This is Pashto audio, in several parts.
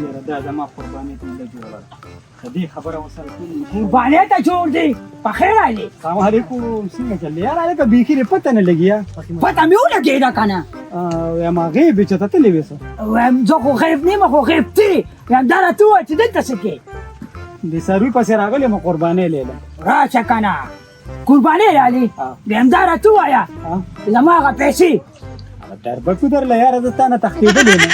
یاره دا زما قرباني ته نه جوړه ده دې خبره وسره کوم قرباني ته جوړ دی په خیر علي السلام علیکم څنګه چل یاره الکه بیخي دې پته نه لګیا پته مې ولګېده که نه یا ما غیب چې ته تللی وې څه وایم زه خو غیب نه یم خو غیب دی وایم دا راته ووایه چې دلته څه کوې د څاروي پسې راغلی یم قربانۍ لیده راشه که نه قرباني رالي وایم دا راته ووایه زما هغه پیسې دربکو درله یاره زه تا نه تښتېدلی یم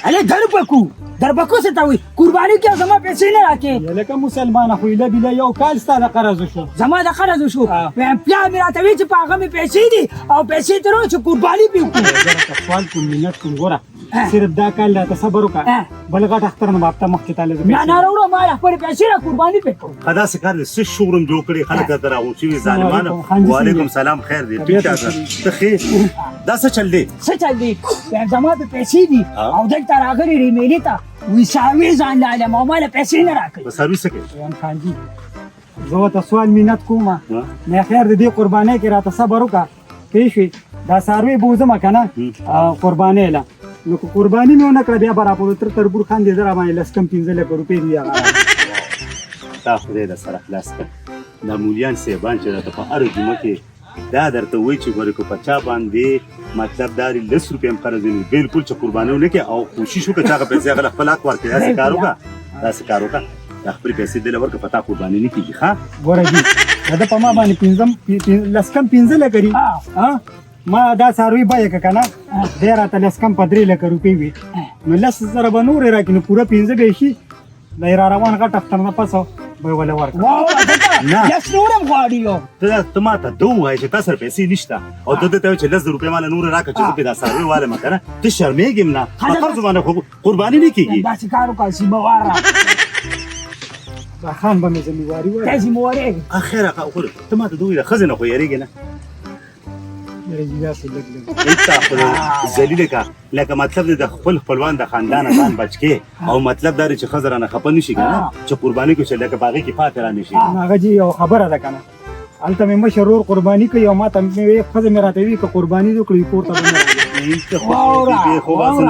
علي دربکو دربکو څه ته وایي قرباني کې زما پیسې نه راکې لکه مسلمانه خو ایله بیله یو کال ستا د قرض وشو زما د قرض وشو وایم پلار مې راته وایي چې په هغه مې پیسې دي او پیسې ترې وایي چې قرباني پرې وکړو درته سوال کوم منت کوم ګوره صرف دا کال راته صبر وکړه بل غټ اختر نه به هفته مخکې تا لږ نه نه راوړه ما خپلې پیسې را قرباني پرې کړو داسې کار دی څه شغل جوړ کړي خلک درته راغونډ شوي ظالمانه وعلیکم سلام خیر دی ټیک ټاک ته ښې دا څه چل دی څه چل دی وایم زما د پیسې دي او دلته راغلي ریمېلې ته وایي څاروي ځان لالم او ما له پیسې نه راکوي په سرویس کې یم خانجي زه ورته سوال منت کوم نه خیر د دې قربانۍ کې راته صبر وکړه پوه شوې دا څاروي به وځم که نه قربانۍ له نو که قرباني مې ونه کړه بیا به راپورې تر تربور خان دې زه راباندې لس کم 15 لکه روپۍ دي هغه تا خدای د سره خلاص کړه دا مولیان صاحبان چې راته په هره جمعه کې دا درته وایي چې ګورې که په چا باندې مطلب دا دی 10 روپۍ هم قرض وي بلکل چې قرباني ونه کړې او کوشش وکړه چې هغه پیسې هغه له خپل حق ورکړي داسې کار وکړه داسې کار وکړه دا خپلې پیسې دله ورکړه په تا قرباني نه کېږي ښه ګوره جي دا په ما باندې لس کم 15 لکه دي ما دا څاروي بیه که که نه دی راته لس کم په 3 لکه روپۍ وي نو 10,000 به نورې راکړي نو پوره 15 به یې شي دا یې را روان غټ اختر نه پس به یې ولې ورکړه نه. لس نور هم غواړي یو ته ما ته ده ووایې چې تا سره پیسې نشته او ته درته وایې چې 10 روپۍ ماله نورې راکړه چې زه پرې دا څاروي والم که نه ته شرمېږې نه په قرض باندې خو قرباني نه کېږي داسې کار وکړه سیمهوار را دا خان به مې ذمېواري وایي ته سیمهوارېږي اخر ته ما ته ده ووایې د ښځې نه خو یېرېږې نه یاره جي داسې لږ لږ ایتا خو ذلیله کا لکه مطلب د خپل خپلوان د خاندان ځان بچ کې او مطلب دا چې خزر نه خپه نشي کنه چې قرباني کو چې لکه باغی کې پاتې را نشي هغه جي یو خبره ده کنه هلته مې مشر ورور قرباني کوي او ما ته مې ښځه مې راته وي که قرباني دې کړو کور ته به نه راځي خو اصل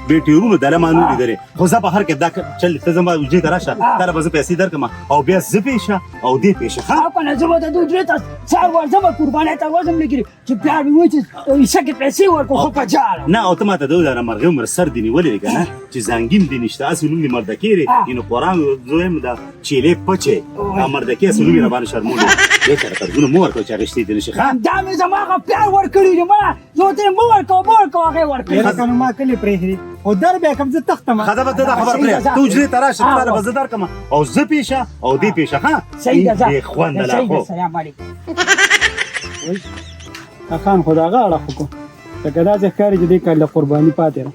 بیټیرونو دله ما نه لیدلې خو زه په هر کې دا چل ته زما وجې ته راشه تا له به زه پیسې درکړم او بیا زه پیشه او دې پیشه ښه او که نه زه به د دوی درې ته سهار ورځم قربانۍ ته ورځم لګېږي چې پلار مې وایي چې حصه کې پیسې ورکړو خو په جاله نه او ته ما ته د دا مرغۍ عمر سر دې نیولې دی که نه چې زنګیم دې نشته هسې نوم دې مردکې دی اینو قرآن دویم دا چیلې پچې دا مردکې هسې نوم یې راباندې شرمولی دې ته قرضونه مه ورکوه چې هغې شتې دې نشي ښه دا مې زما هغه پلار ورکړي دي مړه زه ورته مه ورکوه مه ورکوه هغې ورکړي لکه نو ما کلي پرېښي خو در بیا کوم زه تښتم خدا به ته دا خبر پرې ته حجرې ته راشه تا له به زه درکړم او زه پیشه او دې پیشه ښه صحیح ده دې خوند لا صحیح ده خو سلام علیکم خان خو د هغه اړه خو لکه داسې ښکاري چې دې کال له قرباني پاتې ده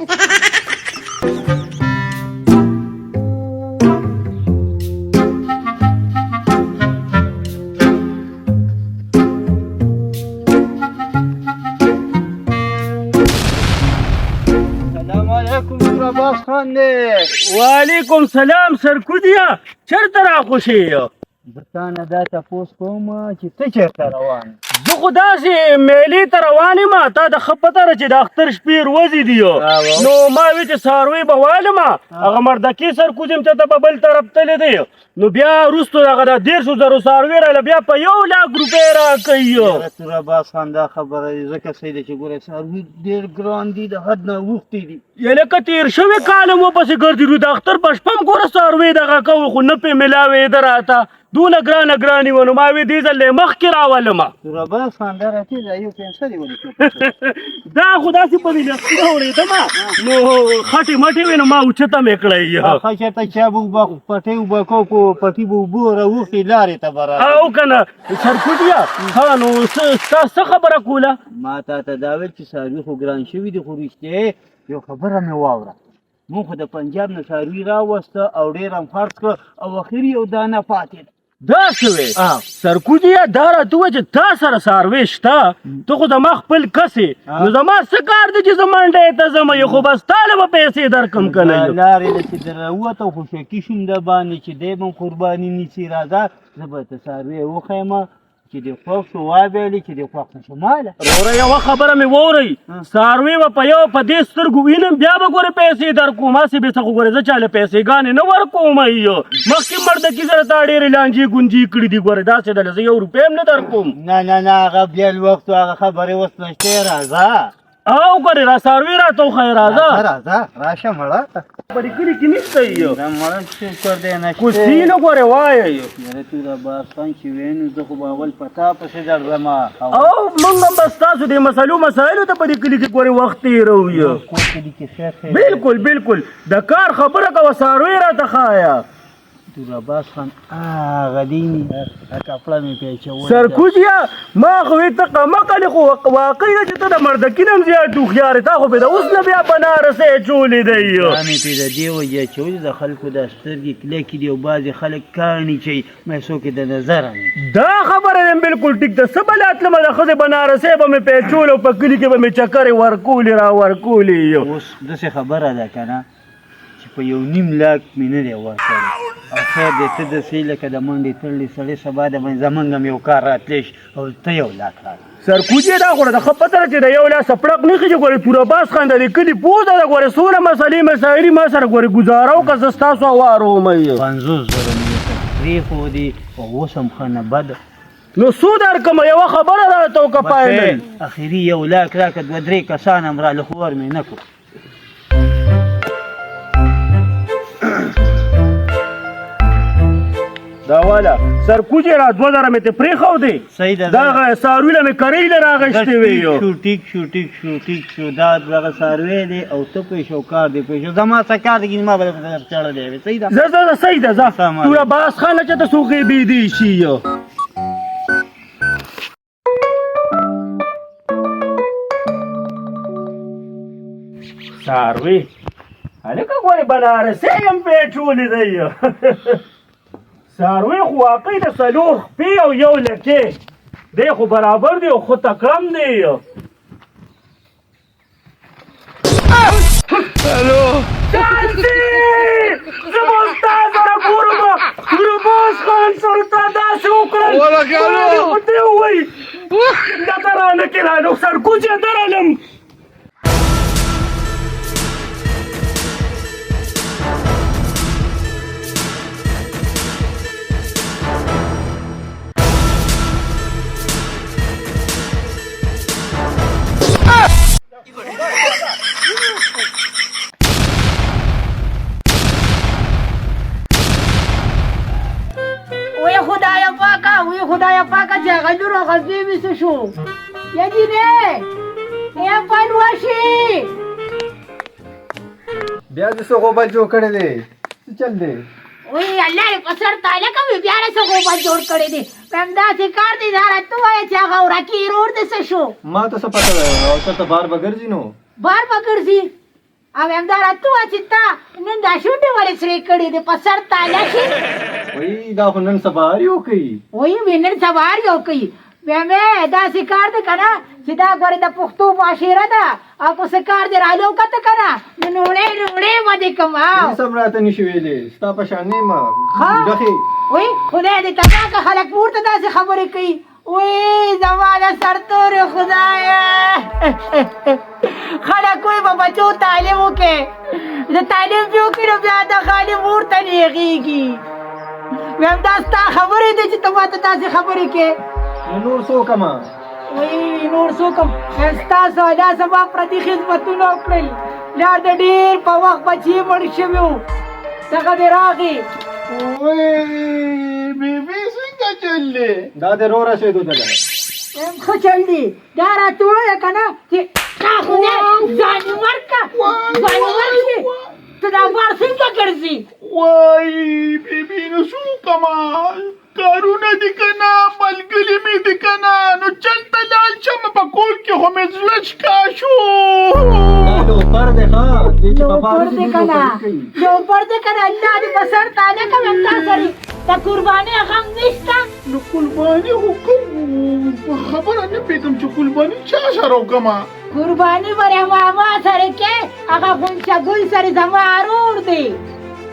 وعلیکم سلام سرکودیا چرته راخوشی بتانه دا تپوس کوم چې ته چېرته روان زه خو داسې میلې ته روان یم تا د ښه پته ده چې د اختر شپې ورځې دي نو ما وی چې څاروي به والم هغه مردکې سرکوز یم چې ته په بل طرف تللی دی نو بیا وروستو هغه د 150,000 څاروي راله بیا په 1,00,000 روپۍ راکوي توره باز خان دا خبره ځکه صحیح ده چې ګوره څاروي ډېر ګران دي د حد نه اوښتي دي یعنې که تېر شوي کال مو پسې ګرځېدو د اختر په شپه هم ګوره څاروي دغه کوو خو نه پې میلاوېده راته دونه ګرانه ګرانې وه نو ما وې دې ځل مخکې راولم توره باز خان دا راکې دا یو پنسل یې ولې دا خو داسې په دې لښتونه اورېدم نو خټې مټې وې نو ما اوچته مې کړی ښه چېرته چا به پټۍ اوبه کو کو پټي به اوبه راوښتې لارې ته به راغی او که نه سرکوټیا ها نو ستا څه خبره کوله ما تا ته دا ویل چې څاروي خو ګران شوي دي خو رښتیا یو خبره مې واوره مونږ خو د پنجاب نه څاروي راوسته او ډېر هم خرڅ کړه او اخر یو دانه پاتې ده دا څه وې سرکوټیا دا راته ووایه چې تا سره څاروي شته ته خو زما خپل کس یې نو زما څه کار دی چې زه منډې ته ځم خو بس تا له به پیسې درکړم که نه لارې له چې در راووته خوشکي شوم د باندې چې دی به قرباني نیسي راځه زه به ته څاروی وښیم چې دې خوښ شو وابیلې چې دې خوښ نه شو ماله وروره یوه خبره مې واورئ څاروي به په یو په دې سترګو وینم بیا به ګورې پیسې در کوم هسې بې څه خو ګورې زه چاله پیسېګانې نه ورکوم مخکې مردکي سره تا ډېرې لانجې ګونجې کړي دي ګورې داسې ډله زه 1 روپۍ هم نه در کوم نه هغه بیا وخت هغه خبرې اوس نشته راځه او ګورې را څاروي راته وښایه راځه راشه مړه په دې کلي کې نشته دا مړه شکر دی نشته کوسي نه ګورې وایه یاره تو دا بارستان چې وینو زه خو به اول په تا پسې درځم او موږ هم به ستاسو دې مسایلو ته په دې کلي کې ګورې وخت تېروو کور کلي کې خیر بالکل د کار خبره کوه څاروي راته ښایه تو دا باز خان هغه دی کپړه مې پیچول سرکوزیا ما خو ته قمقلې خو واقعي ده چې ته د مردکي نه هم زیات هوښیار یې تا خو به د اوس نه بیا بنارسۍ چولې دی دا مې پې د دې وجه اچولې د خلکو دا سترګې کلکې دي او بعضې خلک کاڼي چوي مې څوک یې د نظره نه دا خبره یم بالکل ټیک ده څه بلې تلمه د ښځې بنارسۍ به مې پیچول او په کلي کې به مې چکرې ورکولې را ورکولې اوس داسې خبره ده که نه چې په 1.5 لاک مې نه دی ورکړی او خیر دی ته داسې لکه د منډې تړلې سړی سبا د باندې زمونږ هم یو کار راتلی شي او ته 1 لاک راکړه سرکوزی دا خو د ښه پته ده چې د 1 لاس پړق نه خېږي ګورې پوره باز خان د دې کلي پوزه ده ګورې څومره مسلې مسایلې ما سره ګورې ګزاره وکړه زه ستاسو هوار وم 50 زره مې ورته پرېښودې او اوس هم ښه نه بده نو څو درکمه یوه خبره راته وکړه پایلل اخري 1 لاک راکړه 2-3 کسان هم راله خو ور مې نه کړو دا والا سرکوزی را 2000 مې ته پرېښودې صحیح ده دغه څاروي له مې کرۍ له راغېستې وې ټیک شو دا دغه څاروی دی او ته پوه شو کار دی پوه شو زما څه کار دی ما به درته چړلی وې صحیح ده زه صحیح ده ځه توره باز خانه چې ته څوک یې بېدې شي څاروي هلکه ګورې بنارسۍ هم پیچولې دی څاروي خو واقعي د 4 خپې او 1 لکې دی خو برابر دی او خو تکړم دی الو چانسي زه به ستا سره ګورم ګروباز خان سره تا داسې وکړل ورته ووایي دا درانه کې رالو سرکوزی درالم خدایا پاکه چې هغه لور او غزبې مې څه شو یجینې ای پنوشي بیا دې څه غوبل جوړ کړی دی څه چل دی وای الله دې په سر تاله کوي بیا له څه غوبل جوړ کړی دی همداسې کار دی دا راته وایه چې هغه ورکې رور دې څه شو ما ته څه پته ده او ته بار به ګرځي نو بار به ګرځي او همدا راته وایه چې تا نن دا شونډې ولې سرې کړې دي په سر تاله کې وایي دا خو نن سبا هر یو کوي وایي نن سبا هر یو کوي بیا مې داسې کار دی که نه چې دا ګورې د پښتو معاشره ده او که څه کار دې رالو کته که نه نو نوړې به دې کوم هېڅ هم راته نشي ویلی ستا په شان نه یم ډخې وایي خدای دې تباه که خلک پورته داسې خبرې کوي وایي زما د سرتورې خدایه خلک وایي به بچو تعلیم وکړې د تعلیم چې وکړي نو بیا د خالي مور ته نیغېږي ویم دا ستا خبرې دی چې ته ماته داسې خبرې کې نور څه وکړمه وایي نور څه وکړم ستاسو دا زما پردي خدمتونه وکړل پلار د ډېر په وخت بچي مړ شوي وو دغه دې راغی بیبي څنګه چل دی دا دې رو رسېدو ته ده ښه چل دی دا راته ووایه که نه چې تا خدای ځانور که ځانور شي ته دا بار څنګه ګرځي وای بیبي نو څه وکړمه کارونه دي که نه ملګري مې دي که نه نو چلته لاړ شم په کور کې خو مې زړه چکا شو لوپر دی ښه دې چې په بار لوپر دی که نه لوپر دی که نه الله دې په سر تاله کوم تا سره د قربانۍ غم نشته نو قرباني خو کوم خبره نه پوهېږم چې قرباني چا سره وکړمه قرباني به ماما سره کې هغه غونچه ګل سره زما ارور دی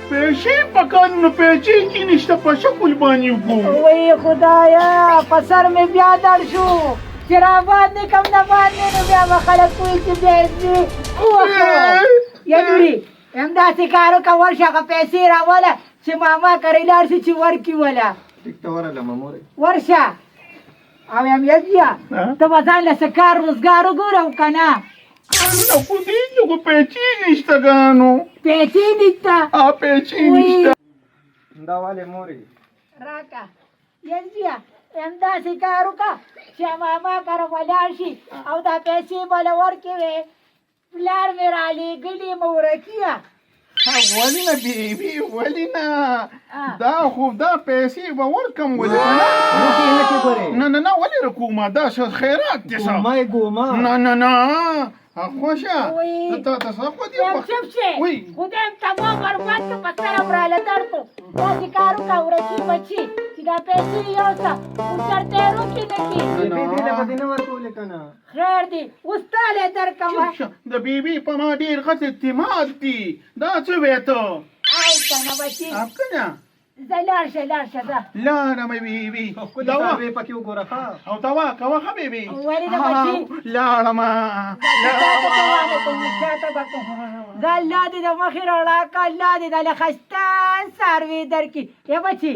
پیسې پکار نو پیسې کې نشته په شکل باندې وګو وای خدایا په سر مې بیا در شو چې را باندې کم نه باندې نو بیا به خلک پوه چې بیا یادوري همداسې کار وکړه ورشه هغه پیسې راوله چې ماما کری لاړ شي چې ورکړي وله ورشه او یم یزیا ته به ځان له څه کار روزګار وګوره او که نه نو خو دې خو پیسې نشته ګانو پیسې نشته پیسې نشته راکه یزیا همداسې کار وکړه چې ماما کره به لاړ شي او دا پیسې به له ورکړې وې پلار مې رالېږلي مه ورکیه ولې نه بیبي ولې نه دا خو دا پیسې به ورکم ولې نه نه نه ولې رکوما دا څه خیرات دي څه نه نه نه خوشه تا ته څه خو دي چپ شي خدایم تمام برباد که په سرم راله در کو داسې کار وکړه ورکي بچي چې دا پیسې یوسه ورسره یې روکي نه کړي خیر دی اوس تاله درکمه د بیبي په ما ډېر غټ اعتماد دي دا څه وې ته او که نه بچي کنه ځه لاړ شه ځه لاړه مې بیبي او دوا کوه ښه بیبي ولې نه بچي لاړم دا الله دې د مخې راوړه که الله دې دا له ښایسته څاروي درکړي یا بچي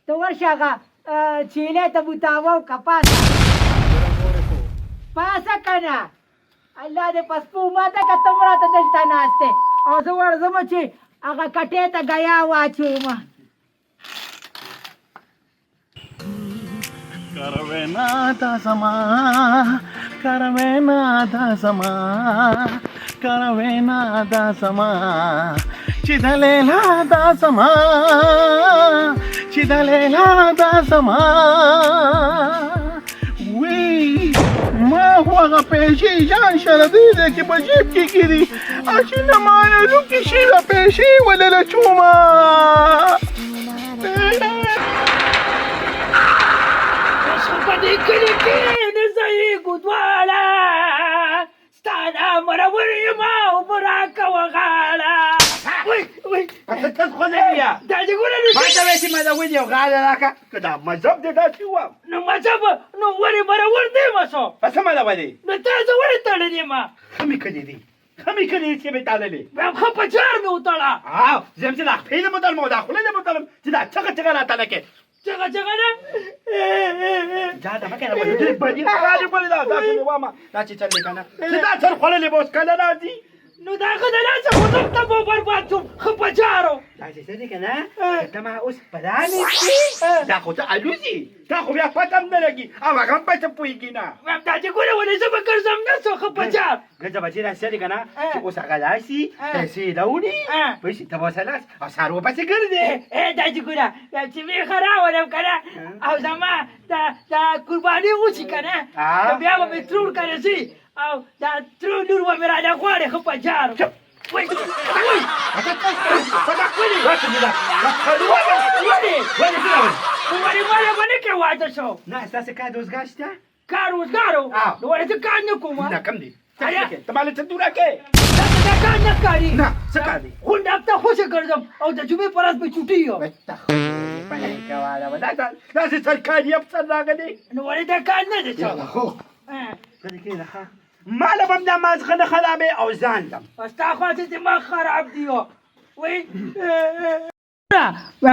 ته ورشه هغه چیلې ته بوتاوه که پاسه که نه الله دې په سپو ماته که ته هم راته دلته ناست دی او زه ورځم چې هغه کټې ته ګیا واچوم Caravana da sama, caravana da sama, caravana da sama, chidalela da sama, chidalela da sama. Wee, ma huwa peshi jan sharadi de ki bajib ki giri, ashina ma yaluki shila peshi wala la chuma. په دې کلي کې نه ځایېږو دواړه ستا د مرور یم او به راکوه غاړه دا دې ګوره دا مذهب دې داسې و نو مذهب نو ولې مرور دی مسو په څه مله ولې نو تاسو ولې تړلې یم خمې کړي دي خمې کړي چې مې تړلې بیا ښه په چار مې وتړه زم چې دا خپې نه مطلب دا خوله نه مطلب چې دا چغه راته لکې چغه نه دا مکه دا ولې بدی خاله بولې دا څه وامه دا چې چلې کنه چې دا څر خوللې بوس کله راځي نو دا غدا لازم خودم ته مو برباد شم خو په چارو دا چې څه دي کنه ته ما اوس پدانې دا خو ته الوزي دا خو بیا پاتم نه لګي او هغه په څه پويږي نه دا چې ګوره ولې زه به ګرځم نه څو خو په چار ګرځه بچی را سړي کنه چې اوس هغه راشي پیسې راوړي پیسې ته وسلاس او سارو پسې ګرځي دا چې ګوره چې مې خراولم کنه او زما دا قرباني وشي کنه بیا به مې ترور کنه شي او دا ترور نور به مې راله غواړي خو په چارو وای ولې کې واده شو نه ستاسو کار روزګار شته کار روزګارو نو ولې ته کار نه کوم نه کم دي ته مالې څه دوره کې دا کار نه کاری نه څه کار دي خونډ هفته خوشې ګرځم او د جمعې په ورځ به چوټي یم دا چې سرکاري افسر راغلی نو ولې دا کار نه دی ماله به هم دا مازغه نه خرابې او ځان دم ستا خواص دماغ خراب دی وای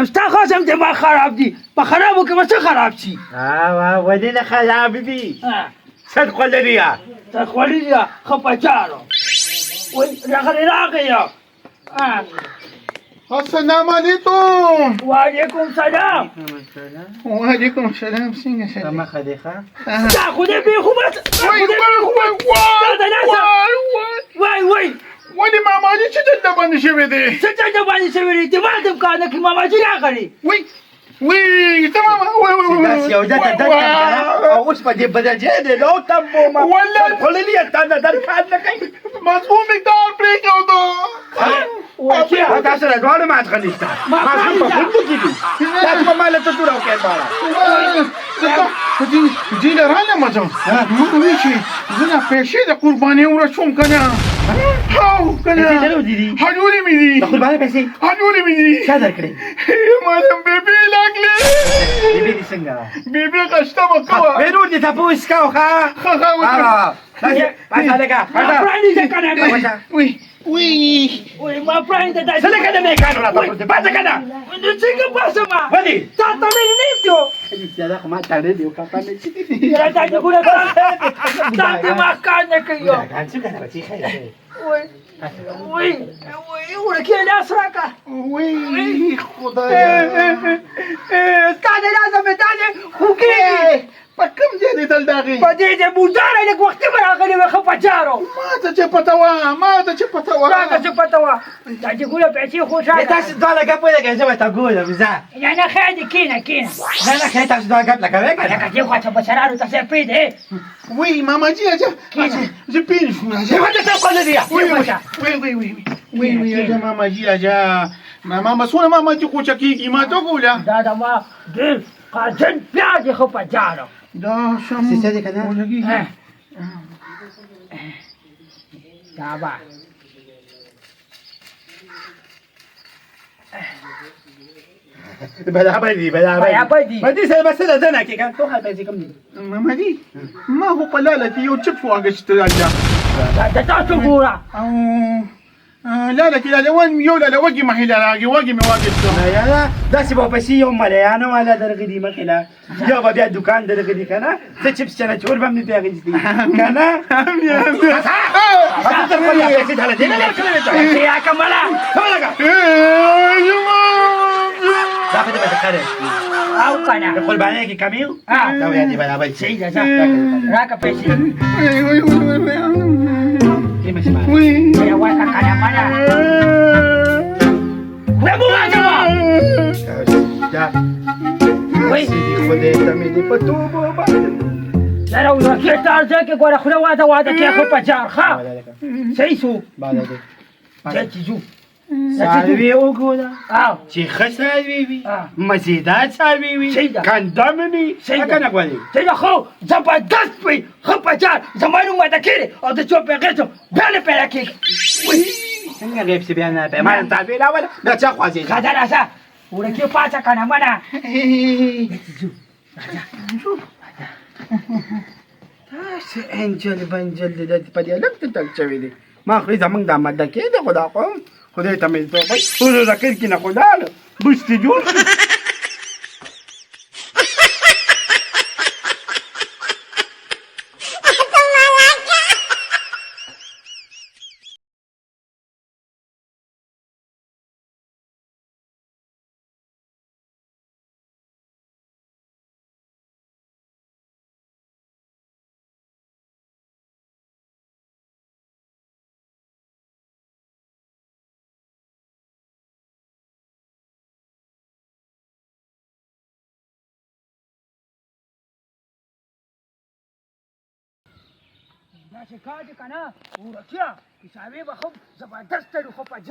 ستا خواص هم دماغ خراب دی په خرابو کې به څه خراب شي ولې نه خراب دي صد خوله دي صد خوله دي ښه په چارو وای راغی السلام علیکم وعلیکم سلام وعلیکم السلام څنګه شه مخه دی ښه دا خو دې بې خوبه وای ولې ماماجي چې دلته باندې شوی دی څه دلته باندې شوی دی دماغ دې کار نه کوي ماماجي راغلی وی ته ماما داسې یو دته او اوس په دې بدلجې دی لو تمبو ما خوللي تا نه در کار نه کوي مضمون مقدار پرېږدو وکړه تاسو له دواړو مات غلیسته ما هم په خود کې دي تاسو په مال ته تور او کې بارا دې له رانه مزه ما وی چې زه پیسې د قرباني ورشم کنه هاو کنه هجولې مې دي قرباني پیسې هجولې مې دي چا درکړې ما دې بیبي لاګلې بیبي دې څنګه بیبي قشته وکړه ورور دې تاسو کاو ښا پاتہ لگا وي ما پرانده دا څه لګا نه کانو را تاسو پاتہ کنه نو څنګه پاسما ودی تا ته مې نه دیو دا خو ما تاړې دیو کا پانه چې دي را تا دې ګوره تا دې ما کار نه کوي څنګه کنه چې خیر وای ورکه لاس راکا وي خدای تا دې لازم ته دې خوګي په کوم ځای دې دل داغي په دې بوزاره له وخت به راغلی و خو پچارو ما ته چې پته و راکا څه پته وا تا دې ګوره پیسې خو شاته تاسو دا لګا په لګا چې تا ګوله مزه یا نه خېدې کینه نه خیر تاسو دا غټ لګا وکړه لکه دې خو ته بچارو ته څه پیډه وي ماما جي اجا زه پین شو څه ته کوله دی وي اجا ماما جي اجا ماما سونه ماما جي خو چکیږي ما ته ګوله دا ما دل قاجن پیاز خو پچارو دا شم څه دې کنه دا با بلا بدي بدي سه بس ده زنه کې kan توه پیسې کم دي ماما جي ما هو قلالتي يو تشوف واقشت اجا دا تاسو ګوره لا لا وين يولا لا وقي ما هي لا وقي ما واقف یا دا چې په پیسې یو مليانه والا درغې دي مخله یو به بیا دکان درغې دي کنه څه چپس چنه چور به مې پیغې دي کنه تاسو تر کومه پیسې ډاله دي نه کړې یا کمالا دا په دې باندې کړې او کنه قرباني کې کمیو دا ویا دي برابر شي صحیح ده راکا پیسې یا وای کنه مالا وې مو راځه دا وای خو دې ته مې دې په توبه باندې دا راو راکې تاسو کې ګوره خو واده کې خو پچار ښا صحیح سو باندې چې جو ساروی وګوره او چې خساوي وي مزیدات ساروي وي کندمني څنګه غواړي چې خو زبردست وي خو پچار زمانو ما دکې او د چوپې غېټو بل پیدا کې څنګه غیب سی بیان نه ما ته تعبیر اول دا چا خوازي غدا راځه ورکه پاڅه کنه منا تاسو انجل بنجل دې په دې لکه تل چوي دي ما خو زمنګ د ماده کې د خدا قوم خدای ته مې ته وای ټول ذکر کې نه خدا له بوستي جوړ دا چې کار دې کنه ورکه حسابي به خو زبردست خو پچار